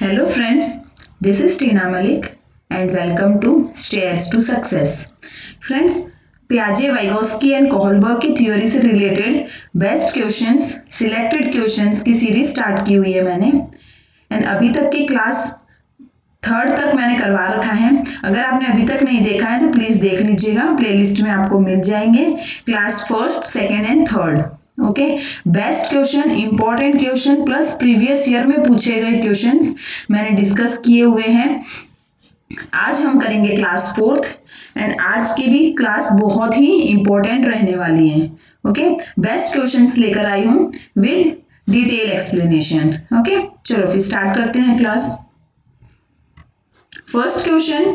Hello friends, this is Tina Malik and welcome to Stairs to Success. Friends, Piaget, Vygotsky and Kohlberg की theory से related best questions, selected questions की series start की हुई है मैंने and अभी तक की क्लास थर्ड तक मैंने करवा रखा है। अगर आपने अभी तक नहीं देखा है तो प्लीज देख लीजिएगा, प्लेलिस्ट में आपको मिल जाएंगे class first, second and third. Okay, best question, important question plus previous year में पूछे गए क्वेश्चंस मैंने डिस्कस किए हुए हैं। आज हम करेंगे क्लास फोर्थ एंड आज की भी क्लास बहुत ही इंपॉर्टेंट रहने वाली है। ओके, बेस्ट क्वेश्चंस लेकर आई हूं विद डिटेल एक्सप्लेनेशन। ओके, चलो फिर स्टार्ट करते हैं class. First question,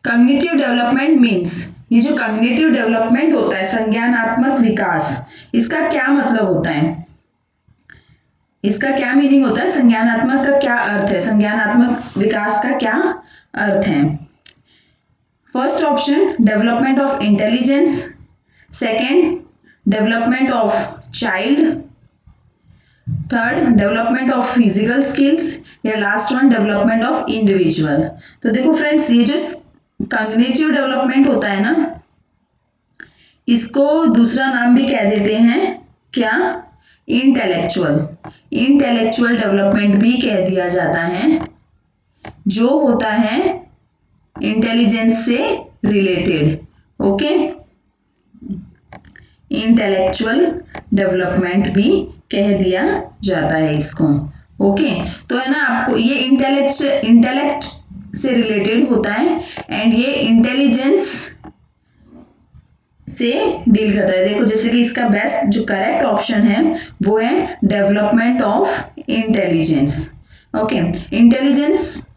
cognitive development means, ये जो कॉग्निटिव डेवलपमेंट होता है, संज्ञानात्मक विकास, इसका क्या मतलब होता है, इसका क्या मीनिंग होता है, संज्ञानात्मक का क्या अर्थ है, संज्ञानात्मक विकास का क्या अर्थ है। First option, development of intelligence, second development of child, third development of physical skills या last one development of individual. तो देखो फ्रेंड्स, ये जो कॉग्निटिव डेवलपमेंट होता है ना, इसको दूसरा नाम भी कह देते हैं क्या, इंटेलेक्चुअल, इंटेलेक्चुअल डेवलपमेंट भी कह दिया जाता है, जो होता है इंटेलिजेंस से रिलेटेड। ओके, इंटेलेक्चुअल डेवलपमेंट भी कह दिया जाता है इसको। ओके, तो है ना, आपको ये इंटेलेक्ट से रिलेटेड होता है एंड ये इंटेलिजेंस से डील करता है। देखो जैसे कि इसका बेस्ट जो करेक्ट ऑप्शन है वो है development of intelligence. Okay, intelligence,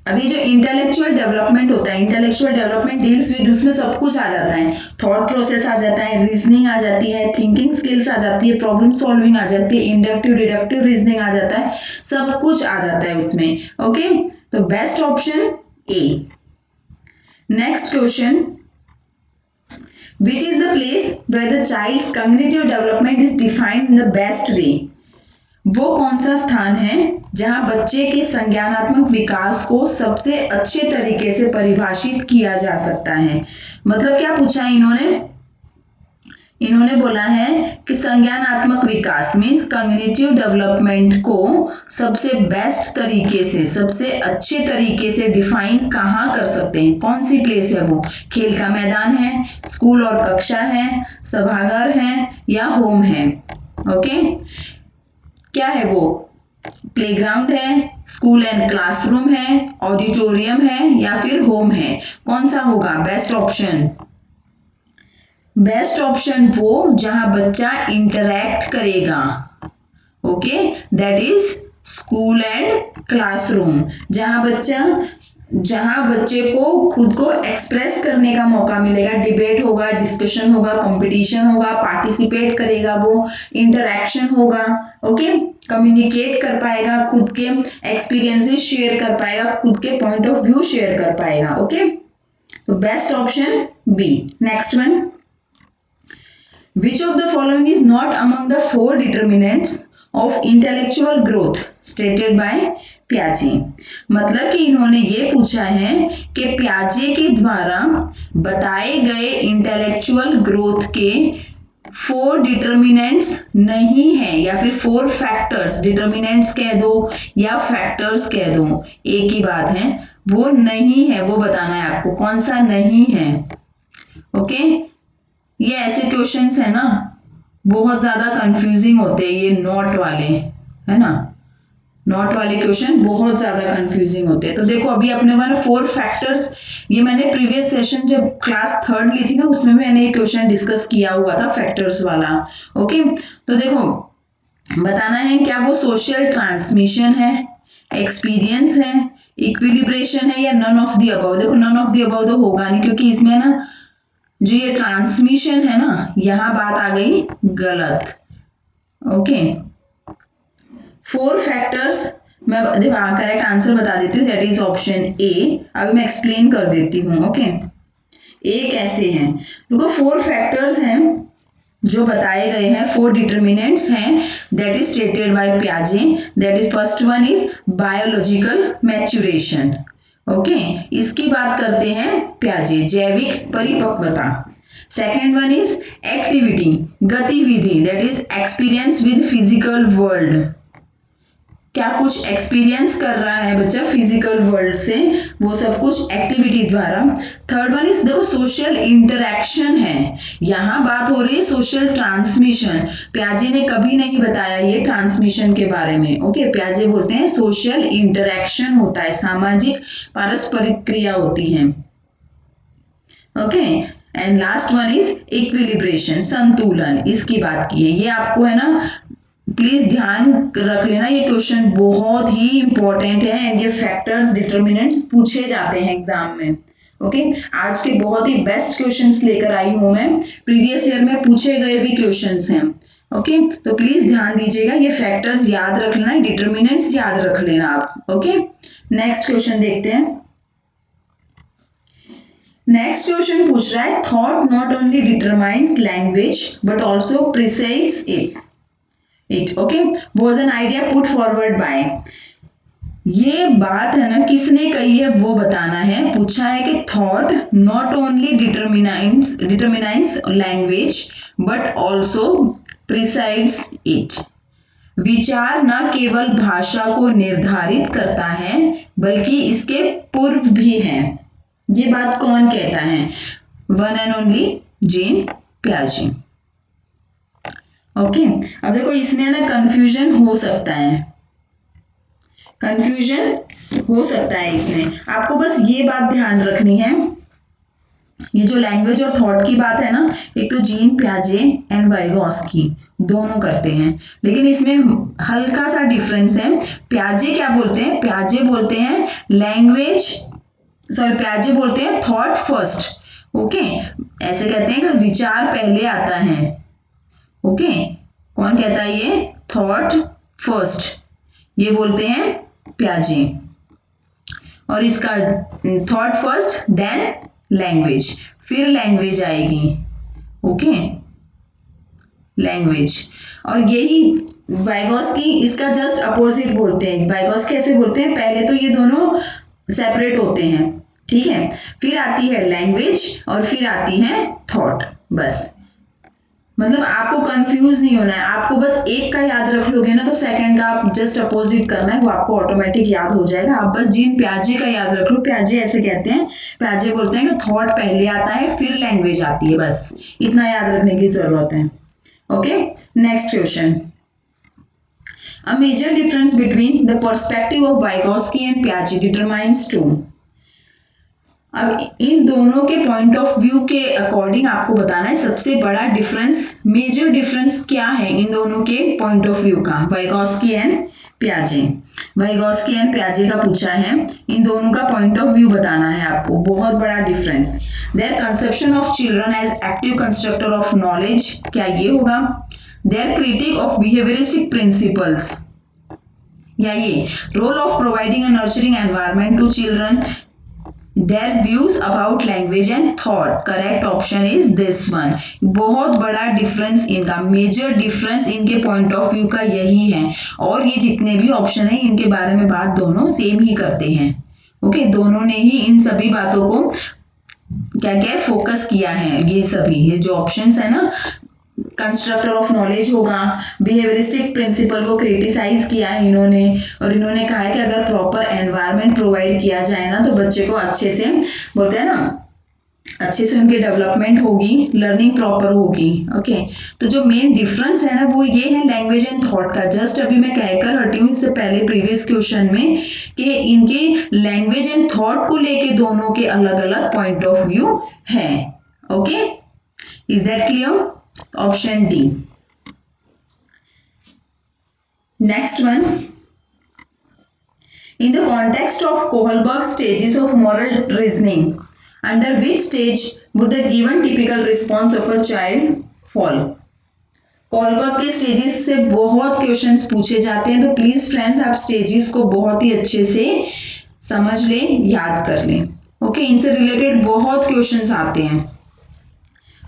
अभी जो इंटेलेक्चुअल डेवलपमेंट होता है, इंटेलेक्चुअल डेवलपमेंट डील्स विद, उसमें सब कुछ आ जाता है, थॉट प्रोसेस आ जाता है, रीजनिंग आ जाती है, थिंकिंग स्किल्स आ जाती है, प्रॉब्लम सॉल्विंग आ जाती है, इंडक्टिव डिडक्टिव रीजनिंग आ जाता है, सब कुछ आ जाता है उसमें। ओके, तो best option A. Next question, which is the place where the child's cognitive development is defined in the best way? वो कौन सा स्थान है जहां बच्चे के संज्ञानात्मक विकास को सबसे अच्छे तरीके से परिभाषित किया जा सकता है। मतलब क्या पूछा है इन्होंने, इन्होंने बोला है कि संज्ञानात्मक विकास मीन्स कॉग्निटिव डेवलपमेंट को सबसे बेस्ट तरीके से, सबसे अच्छे तरीके से डिफाइन कहाँ कर सकते हैं, कौन सी प्लेस है वो, खेल का मैदान है, स्कूल और कक्षा है, सभागार है या होम है। ओके, क्या है वो, प्लेग्राउंड है, स्कूल एंड क्लासरूम है, ऑडिटोरियम है या फिर होम है, कौन सा होगा बेस्ट ऑप्शन। बेस्ट ऑप्शन वो जहां बच्चा इंटरैक्ट करेगा। Okay, that is school and classroom, जहां बच्चे को खुद को एक्सप्रेस करने का मौका मिलेगा, डिबेट होगा, डिस्कशन होगा, कंपटीशन होगा, पार्टिसिपेट करेगा, वो इंटरैक्शन होगा। ओके, कम्युनिकेट कर पाएगा, खुद के एक्सपीरियंसेस शेयर कर पाएगा, खुद के पॉइंट ऑफ व्यू शेयर कर पाएगा। ओके, तो best option B. Next one, which of the following is not among the four determinants of intellectual growth stated by Piaget? मतलब कि इन्होंने ये पूछा है कि पियाजे के द्वारा बताए गए इंटेलेक्चुअल ग्रोथ के फोर डिटर्मिनेंट्स नहीं है, या फिर फोर फैक्टर्स, डिटर्मिनेंट्स कह दो या फैक्टर्स कह दो, एक ही बात है, वो नहीं है, वो बताना है आपको कौन सा नहीं है। ओके, ये ऐसे क्वेश्चंस है ना, बहुत ज्यादा कंफ्यूजिंग होते हैं ये नॉट वाले, है ना, नॉट वाले क्वेश्चन बहुत ज्यादा कंफ्यूजिंग होते हैं। तो देखो अभी अपने को ना फोर फैक्टर्स, ये मैंने प्रीवियस सेशन जब क्लास थर्ड ली थी ना, उसमें मैंने ये क्वेश्चन डिस्कस किया हुआ था फैक्टर्स वाला। ओके, तो देखो बताना है क्या वो सोशल ट्रांसमिशन है, एक्सपीरियंस है, इक्विलिब्रेशन है या नन ऑफ द अबव। देखो नन ऑफ द अबव तो होगा नहीं, क्योंकि इसमें ना जो ये ट्रांसमिशन है ना, यहां बात आ गई गलत। ओके, फोर फैक्टर्स, मैं देखो करेक्ट आंसर बता देती हूँ, दैट इज ऑप्शन ए। अभी मैं एक्सप्लेन कर देती हूँ। ओके, ए कैसे हैं, देखो फोर फैक्टर्स हैं जो बताए गए हैं 4 डिटर्मिनेंट्स हैं दैट इज स्टेटेड बाय पियाजे। That is first one is biological maturation. Okay, इसकी बात करते हैं पियाजे, जैविक परिपक्वता। सेकेंड वन इज एक्टिविटी, गतिविधि, that is experience with physical world, क्या कुछ एक्सपीरियंस कर रहा है बच्चा फिजिकल वर्ल्ड से, वो सब कुछ एक्टिविटी द्वारा। थर्ड वन इज देखो सोशल इंटरेक्शन है, यहाँ बात हो रही है सोशल ट्रांसमिशन। पियाजे ने कभी नहीं बताया ये ट्रांसमिशन के बारे में। ओके, पियाजे बोलते हैं सोशल इंटरेक्शन होता है, सामाजिक पारस्परिक क्रिया होती है। Okay, and last one is equilibration, संतुलन, इसकी बात की है। ये आपको है ना प्लीज ध्यान रख लेना, ये क्वेश्चन बहुत ही इंपॉर्टेंट है एंड ये फैक्टर्स डिटर्मिनेंट्स पूछे जाते हैं एग्जाम में। ओके, आज के बहुत ही बेस्ट क्वेश्चंस लेकर आई हूं मैं, प्रीवियस ईयर में पूछे गए भी क्वेश्चंस हैं। ओके, तो प्लीज ध्यान दीजिएगा, ये फैक्टर्स याद रख लेना, डिटर्मिनेंट्स याद रख लेना आप। ओके, नेक्स्ट क्वेश्चन देखते हैं। नेक्स्ट क्वेश्चन पूछ रहा है thought not only determines language but also precedes it. Okay, was an idea put forward by, ये बात है ना किसने कही है वो बताना है। पूछा है कि thought not only determines language but also precedes it, विचार न केवल भाषा को निर्धारित करता है बल्कि इसके पूर्व भी है। ये बात कौन कहता है? वन एंड ओनली जीन पियाजे। ओके, अब देखो इसमें ना कंफ्यूजन हो सकता है, इसमें आपको बस ये बात ध्यान रखनी है, ये जो लैंग्वेज और थॉट की बात है ना, एक तो जीन पियाजे एंड वाइगोस्की दोनों करते हैं, लेकिन इसमें हल्का सा डिफरेंस है। पियाजे क्या बोलते हैं? पियाजे बोलते हैं पियाजे बोलते हैं थॉट फर्स्ट। ओके, ऐसे कहते हैं कि विचार पहले आता है। ओके, कौन कहता है ये? थॉट फर्स्ट, ये बोलते हैं पियाजे। और इसका थॉट फर्स्ट देन लैंग्वेज, फिर लैंग्वेज आएगी। Okay, language. और यही वाइगोस्की इसका जस्ट अपोजिट बोलते हैं। वाइगोस्की ऐसे बोलते हैं पहले तो ये दोनों सेपरेट होते हैं, ठीक है, फिर आती है लैंग्वेज और फिर आती है थॉट। बस मतलब आपको कंफ्यूज नहीं होना है, आपको बस एक का याद रख लोगे ना तो सेकंड का आप जस्ट अपोजिट करना है, वो आपको ऑटोमेटिक याद हो जाएगा। आप बस जीन पियाजे का याद रख लो। पियाजे ऐसे कहते हैं, पियाजे बोलते हैं कि थॉट पहले आता है फिर लैंग्वेज आती है, बस इतना याद रखने की जरूरत है। Okay, next question. A major difference between the perspective of Vygotsky and Piaget determines two. अब इन दोनों के पॉइंट ऑफ व्यू के अकॉर्डिंग आपको बताना है सबसे बड़ा डिफरेंस, मेजर डिफरेंस क्या है इन दोनों के पॉइंट ऑफ व्यू का, वाइगोस्की एंड पियाजे। वाइगोस्की एंड पियाजे का पूछा है, इन दोनों का पॉइंट ऑफ व्यू बताना है आपको, बहुत बड़ा difference. Their conception of children as active constructor of knowledge, क्या ये होगा? Their critic of behavioristic principles, या ये role of providing a nurturing environment to children, their views about language and thought, correct option is this one। बहुत बड़ा difference इनका, major difference इनके point of view का यही है। और ये जितने भी ऑप्शन है इनके बारे में बात दोनों सेम ही करते हैं। ओके, दोनों ने ही इन सभी बातों को क्या क्या फोकस किया है। ये सभी ये जो ऑप्शंस है ना, कंस्ट्रक्टर ऑफ नॉलेज होगा, बिहेवियरिस्टिक प्रिंसिपल को क्रिटिसाइज किया है इन्होंने, और इन्होंने कहा है कि अगर प्रॉपर एनवायरनमेंट प्रोवाइड किया जाए ना तो बच्चे को अच्छे से, बोलते हैं ना, अच्छे से उनकी डेवलपमेंट होगी, लर्निंग प्रॉपर होगी। ओके, तो जो मेन डिफरेंस है ना वो ये है लैंग्वेज एंड थॉट का। जस्ट अभी मैं कहकर हटी हूँ इससे पहले प्रीवियस क्वेश्चन में कि इनके लैंग्वेज एंड थॉट को लेके दोनों के अलग अलग पॉइंट ऑफ व्यू है। Okay, is that clear? Option D. Next one. In the context of Kohlberg stages of moral reasoning, under which stage would the given typical response of a child fall? Kohlberg के stages से बहुत questions पूछे जाते हैं, तो please friends आप stages को बहुत ही अच्छे से समझ लें, याद कर लें। ओके, इनसे रिलेटेड बहुत क्वेश्चंस आते हैं।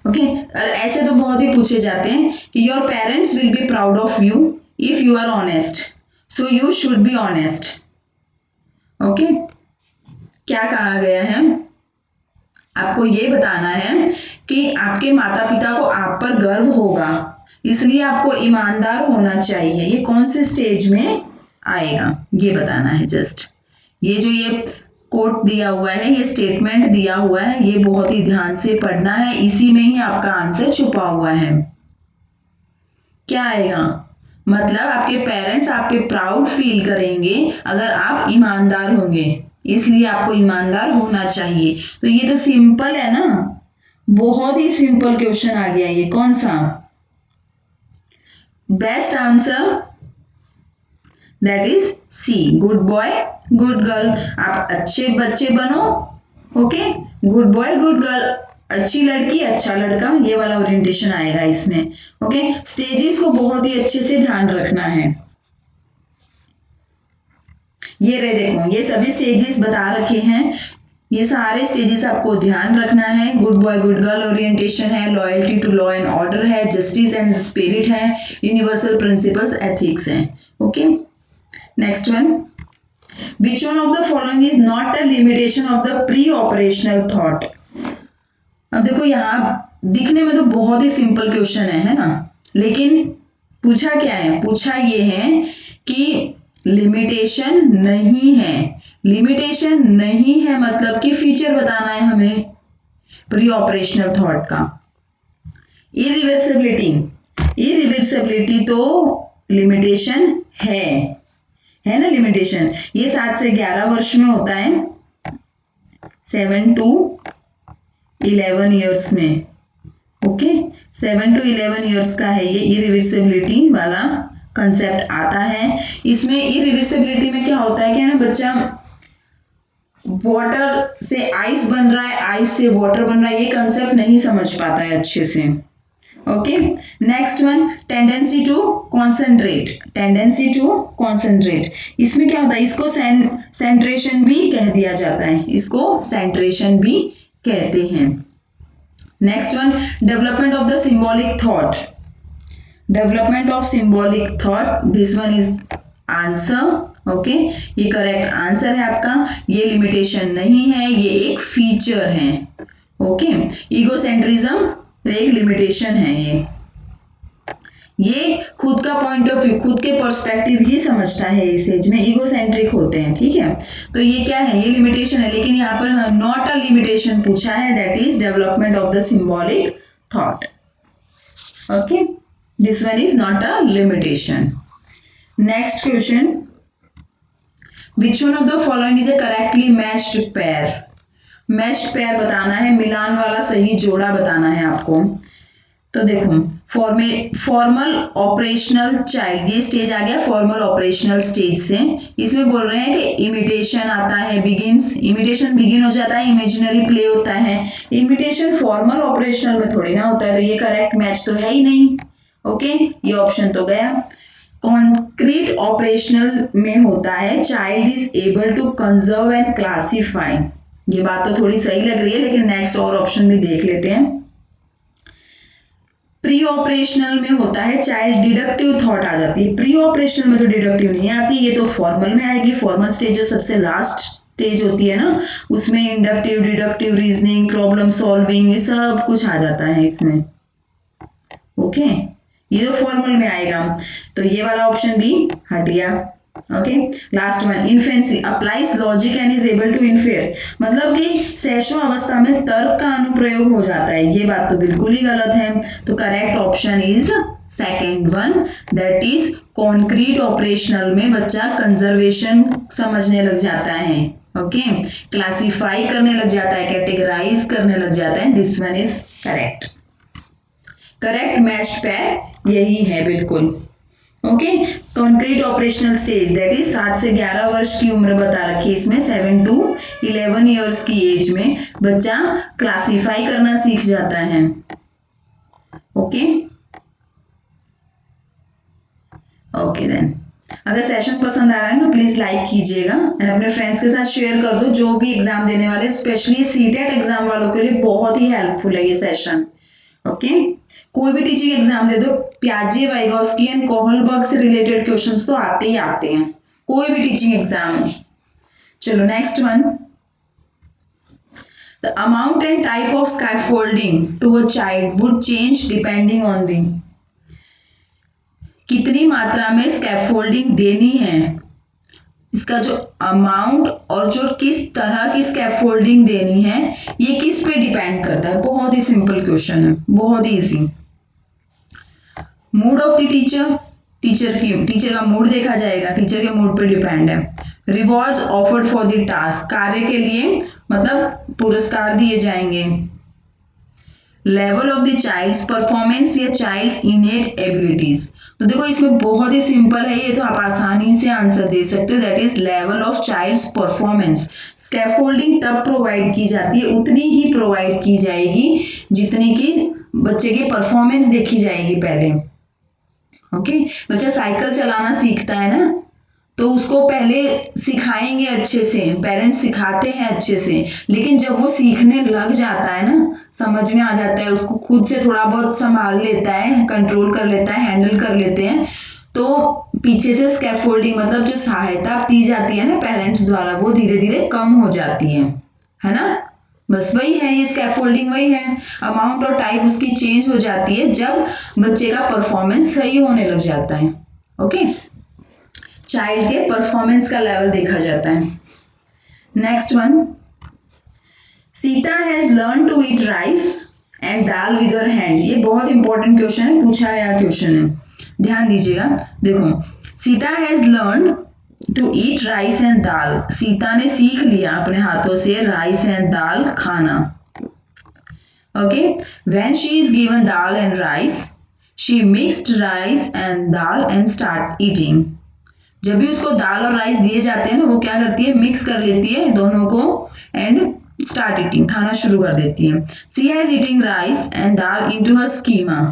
ओके। और ऐसे तो बहुत ही पूछे जाते हैं कि your parents will be proud of you if you are honest, so you should be honest. Okay, क्या कहा गया है, आपको ये बताना है कि आपके माता पिता को आप पर गर्व होगा, इसलिए आपको ईमानदार होना चाहिए। ये कौन से स्टेज में आएगा ये बताना है। जस्ट ये जो ये कोट दिया हुआ है, ये स्टेटमेंट दिया हुआ है, ये बहुत ही ध्यान से पढ़ना है, इसी में ही आपका आंसर छुपा हुआ है। क्या आएगा, मतलब आपके पेरेंट्स आप पे प्राउड फील करेंगे अगर आप ईमानदार होंगे, इसलिए आपको ईमानदार होना चाहिए। तो ये तो सिंपल है ना, बहुत ही सिंपल क्वेश्चन आ गया। ये कौन सा, best answer that is C, good boy good girl. आप अच्छे बच्चे बनो, okay, good boy good girl, अच्छी लड़की अच्छा लड़का, ये वाला ओरिएंटेशन आएगा इसमें। ओके, स्टेजेस को बहुत ही अच्छे से ध्यान रखना है। ये रहे देखो, ये सभी स्टेजेस बता रखे हैं, ये सारे स्टेजेस आपको ध्यान रखना है। Good boy good girl orientation है, loyalty to law and order है, जस्टिस एंड स्पिरिट है, यूनिवर्सल प्रिंसिपल्स एथिक्स है। Okay, next one, which one of the following is not a limitation of the pre operational thought. अब देखो यहाँ दिखने में तो बहुत ही सिंपल क्वेश्चन है ना, लेकिन पूछा क्या है, पूछा ये है कि लिमिटेशन नहीं है। लिमिटेशन नहीं है मतलब कि फीचर बताना है हमें प्री ऑपरेशनल थॉट का। इरिवर्सिबिलिटी, इरिवर्सिबिलिटी तो लिमिटेशन है ना लिमिटेशन। ये 7 से 11 वर्ष में होता है, 7 to 11 ईयर्स में। ओके, 7 to 11 ईयर्स का है ये इरिवर्सिबिलिटी वाला कंसेप्ट आता है। इसमें इरिवर्सिबिलिटी में क्या होता है कि ना बच्चा वाटर से आइस बन रहा है, आइस से वाटर बन रहा है, ये कंसेप्ट नहीं समझ पाता है अच्छे से। Okay, next one, tendency to concentrate, tendency to concentrate, इसमें क्या होता है, इसको सेंट्रेशन भी कह दिया जाता है, इसको सेंट्रेशन भी कहते हैं। Next one, development of the symbolic thought, development of symbolic thought, this one is answer. Okay, ये करेक्ट आंसर है आपका। ये लिमिटेशन नहीं है, ये एक फीचर है। ओके, ईगोसेंट्रिज्म एक लिमिटेशन है। ये खुद का पॉइंट ऑफ व्यू, खुद के पर्सपेक्टिव ही समझता है, इस एज में ईगोसेंट्रिक होते हैं। ठीक है, तो ये क्या है, ये लिमिटेशन है, लेकिन यहाँ पर नॉट अ लिमिटेशन पूछा है, that is development of the symbolic thought. Okay, this one is not a limitation. Next question, which one of the following is a correctly matched pair. Matched pair बताना है, मिलान वाला सही जोड़ा बताना है आपको। तो देखो, फॉर्मल ऑपरेशनल चाइल्ड, ये स्टेज आ गया फॉर्मल ऑपरेशनल स्टेज से। इसमें बोल रहे हैं कि इमिटेशन आता है, बिगिंस, इमिटेशन बिगिन हो जाता है, इमेजिनरी प्ले होता है। इमिटेशन फॉर्मल ऑपरेशनल में थोड़ी ना होता है, तो ये करेक्ट मैच तो है ही नहीं। ओके, ये ऑप्शन तो गया। कॉन्क्रीट ऑपरेशनल में होता है, child is able to conserve and classify, ये बात तो थोड़ी सही लग रही है, लेकिन नेक्स्ट और ऑप्शन भी देख लेते हैं। प्री ऑपरेशनल में होता है, चाइल्ड डिडक्टिव थॉट आ जाती है, प्री ऑपरेशनल में तो डिडक्टिव नहीं आती, ये तो फॉर्मल में आएगी। फॉर्मल स्टेज जो सबसे लास्ट स्टेज होती है ना, उसमें inductive, deductive, reasoning, problem solving, ये सब कुछ आ जाता है इसमें। ओके, ये तो फॉर्मल में आएगा, तो ये वाला ऑप्शन भी हट गया। Okay, last one, infancy applies logic and is able to infer, मतलब कि शैशव अवस्था में तर्क का अनुप्रयोग हो जाता है, ये बात तो बिल्कुल ही गलत है। तो correct option is second one, that is concrete operational में बच्चा कंजर्वेशन समझने लग जाता है। ओके, क्लासिफाई करने लग जाता है, कैटेगराइज करने लग जाता है। This one is correct, correct matched pair यही है बिल्कुल। Okay, concrete operational stage that is 7 से 11 वर्ष की उम्र बता रखी है इसमें, 7 to 11 ईयर्स की एज में बच्चा क्लासिफाई करना सीख जाता है। ओके, ओके देन, अगर सेशन पसंद आ रहा है तो प्लीज लाइक कीजिएगा एंड अपने फ्रेंड्स के साथ शेयर कर दो, जो भी एग्जाम देने वाले, स्पेशली सीटेट एग्जाम वालों के लिए बहुत ही हेल्पफुल है ये सेशन। ओके कोई भी टीचिंग एग्जाम दे दो, पियाजे, वाइगोस्की एंड कोहलबर्ग से रिलेटेड क्वेश्चंस तो आते ही आते हैं, कोई भी टीचिंग एग्जाम हो। चलो next one, the amount and type of scaffolding to a child would change depending on the, कितनी मात्रा में स्कैफोल्डिंग देनी है, इसका जो अमाउंट और जो किस तरह की स्कैफोल्डिंग देनी है ये किस पे डिपेंड करता है। बहुत ही सिंपल क्वेश्चन है, बहुत ही easy. Mood of the teacher, teacher का मूड देखा जाएगा, टीचर के मूड पे डिपेंड है। Rewards offered for the task, कार्य के लिए मतलब पुरस्कार दिए जाएंगे। Level of the child's performance या चाइल्ड्स इनेट एबिलिटीज, तो देखो इसमें बहुत ही सिंपल है, ये तो आप आसानी से आंसर दे सकते हो, that is level of child's performance. Scaffolding तब प्रोवाइड की जाती है, उतनी ही प्रोवाइड की जाएगी जितनी की बच्चे की परफॉर्मेंस देखी जाएगी पहले। ओके बच्चा साइकिल चलाना सीखता है ना, तो उसको पहले सिखाएंगे अच्छे से, पेरेंट्स सिखाते हैं अच्छे से, लेकिन जब वो सीखने लग जाता है ना, समझ में आ जाता है, उसको खुद से थोड़ा बहुत संभाल लेता है, कंट्रोल कर लेता है, हैंडल कर लेते हैं, तो पीछे से स्कैफोल्डिंग मतलब जो सहायता दी जाती है ना पेरेंट्स द्वारा, वो धीरे धीरे कम हो जाती है ना। बस वही है, ये स्कैफोल्डिंग वही है। अमाउंट और टाइप उसकी चेंज हो जाती है जब बच्चे का परफॉर्मेंस सही होने लग जाता है। ओके चाइल्ड के परफॉर्मेंस का लेवल देखा जाता है। Next one, Sita has learn to eat rice and dal with her hand, ये बहुत इंपॉर्टेंट क्वेश्चन है, पूछा गया क्वेश्चन है, ध्यान दीजिएगा। देखो Sita has learn to eat rice and dal, Sita ने सीख लिया अपने हाथों से राइस एंड दाल खाना। Okay when she is given dal and rice she mixed rice and dal and start eating, जब भी उसको दाल और राइस दिए जाते हैं ना, वो क्या करती है, मिक्स कर लेती है दोनों को एंड स्टार्ट ईटिंग, खाना शुरू कर देती है। She has eating rice and dal into her schema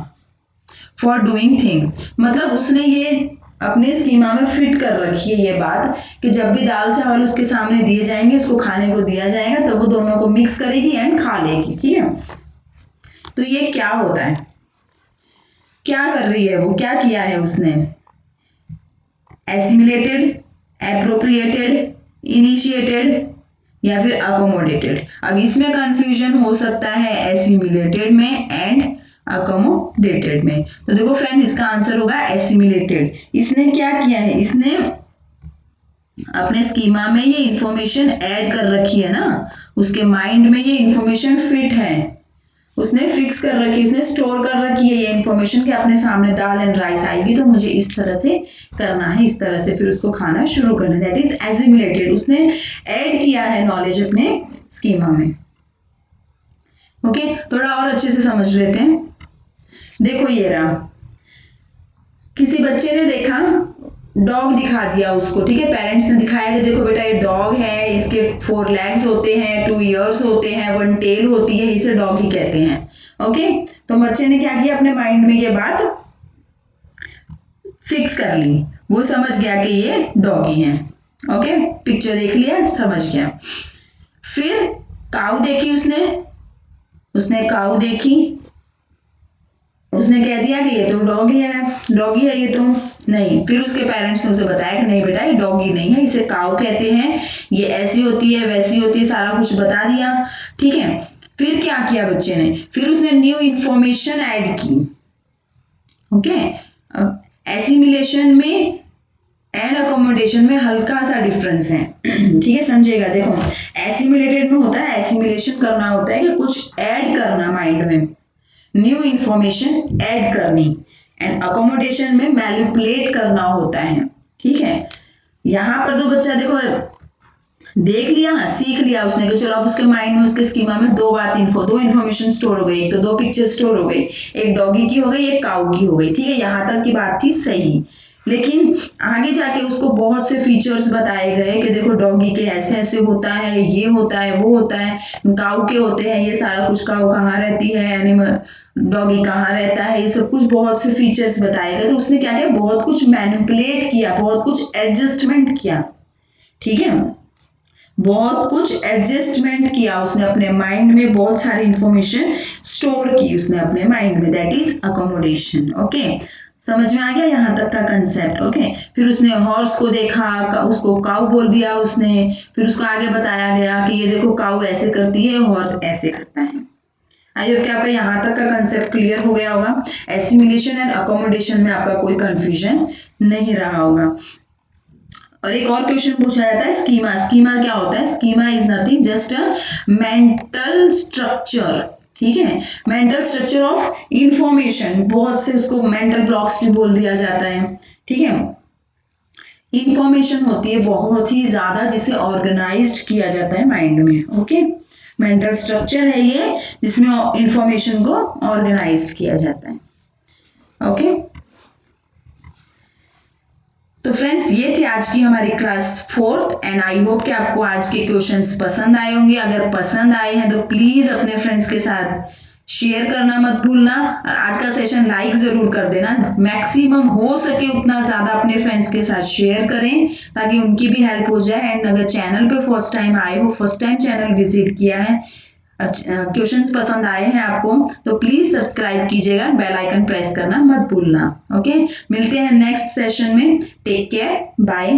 for doing things, मतलब उसने ये अपने स्कीमा में फिट कर रखी है ये बात कि जब भी दाल चावल उसके सामने दिए जाएंगे, उसको खाने को दिया जाएगा, तो वो दोनों को मिक्स करेगी एंड खा लेगी। ठीक है, तो ये क्या होता है, क्या कर रही है वो, क्या किया है उसने, एसिमिलेटेड, एप्रोप्रिएटेड, इनिशिएटेड या फिर अकोमोडेटेड। अब इसमें कंफ्यूजन हो सकता है एसिमिलेटेड में एंड अकोमोडेटेड में, तो देखो फ्रेंड इसका आंसर होगा एसिमिलेटेड। इसने क्या किया है, इसने अपने स्कीमा में ये इंफॉर्मेशन ऐड कर रखी है ना, उसके माइंड में ये इंफॉर्मेशन फिट है, उसने फिक्स कर रखी है, उसने स्टोर कर रखी है ये इन्फॉर्मेशन कि अपने सामने दाल एंड राइस आएगी तो मुझे इस तरह से करना है, इस तरह से फिर उसको खाना शुरू करना है, दैट इज एसिमिलेटेड, उसने ऐड किया है नॉलेज अपने स्कीमा में। ओके थोड़ा और अच्छे से समझ लेते हैं। देखो ये रहा, किसी बच्चे ने देखा डॉग दिखा दिया उसको, ठीक है, पेरेंट्स ने दिखाया कि देखो बेटा ये डॉग है, इसके 4 legs होते हैं, 2 ears होते हैं, 1 tail होती है, इसे डॉग ही कहते हैं। ओके तो बच्चे ने क्या किया, अपने माइंड में ये बात फिक्स कर ली, वो समझ गया कि ये डॉगी है। ओके पिक्चर देख लिया, समझ गया। फिर काऊ देखी उसने काऊ देखी, उसने कह दिया कि ये तो डॉगी है ये तो नहीं, फिर उसके पेरेंट्स ने उसे बताया कि नहीं बेटा ये डॉगी नहीं है, इसे काऊ कहते हैं, ये ऐसी होती है वैसी होती है, सारा कुछ बता दिया। ठीक है फिर क्या किया बच्चे ने, फिर उसने न्यू इंफॉर्मेशन ऐड की। ओके एसिमिलेशन में एंड अकोमोडेशन में हल्का सा डिफरेंस है। ठीक है समझिएगा, देखो एसिमिलेटेड में होता है, एसिमिलेशन करना होता है कि कुछ ऐड करना माइंड में, न्यू इंफॉर्मेशन ऐड करनी, एंड अकोमोडेशन में मैनिपुलेट करना होता है। ठीक है यहां पर तो बच्चा देखो देख लिया, सीख लिया उसने कि चलो अब उसके माइंड में, उसके स्कीमा में दो इंफॉर्मेशन स्टोर हो गई, एक तो 2 पिक्चर स्टोर हो गई, एक डॉगी की हो गई, एक काऊ की हो गई। ठीक है यहां तक की बात थी सही, लेकिन आगे जाके उसको बहुत से फीचर्स बताए गए कि देखो डॉगी के ऐसे ऐसे होता है, ये होता है, वो होता है, काऊ के होते हैं ये सारा कुछ, काऊ कहाँ रहती है, एनिमल डॉगी कहाँ रहता है, ये सब कुछ बहुत से फीचर्स बताए गए, तो उसने क्या किया, बहुत कुछ मैनिपुलेट किया, बहुत कुछ एडजस्टमेंट किया। ठीक है बहुत कुछ एडजस्टमेंट किया उसने अपने माइंड में, बहुत सारी इंफॉर्मेशन स्टोर की उसने अपने माइंड में, दैट इज अकोमोडेशन। ओके, समझ में आ गया यहाँ तक का कंसेप्ट। ओके, फिर उसने हॉर्स को देखा, उसको काऊ बोल दिया उसने, फिर उसको आगे बताया गया कि ये देखो काऊ ऐसे करती है, हॉर्स ऐसे करता है। आई होप कि आपका यहाँ तक का कंसेप्ट क्लियर हो गया होगा। एसिमिलेशन एंड अकोमोडेशन में आपका कोई कंफ्यूजन नहीं रहा होगा। और एक और क्वेश्चन पूछा जाता है स्कीमा। स्कीमा क्या होता है? Schema is nothing just a mental structure, ठीक है, मेंटल स्ट्रक्चर ऑफ इंफॉर्मेशन। बहुत से उसको मेंटल ब्लॉक्स भी बोल दिया जाता है, ठीक है। इंफॉर्मेशन होती है बहुत ही ज्यादा जिसे ऑर्गेनाइज्ड किया जाता है माइंड में। ओके, मेंटल स्ट्रक्चर है ये जिसमें इंफॉर्मेशन को ऑर्गेनाइज्ड किया जाता है। ओके, तो फ्रेंड्स ये थी आज की हमारी class 4th and I hope कि आपको आज के क्वेश्चंस पसंद आए होंगे। अगर पसंद आए हैं तो प्लीज अपने फ्रेंड्स के साथ शेयर करना मत भूलना, और आज का सेशन लाइक जरूर कर देना। मैक्सिमम हो सके उतना ज्यादा अपने फ्रेंड्स के साथ शेयर करें ताकि उनकी भी हेल्प हो जाए। एंड अगर चैनल पे फर्स्ट टाइम आए हो, फर्स्ट टाइम चैनल विजिट किया है, क्वेश्चंस पसंद आए हैं आपको, तो प्लीज सब्सक्राइब कीजिएगा, बेल आइकन प्रेस करना मत भूलना। ओके, मिलते हैं नेक्स्ट सेशन में। Take care, bye.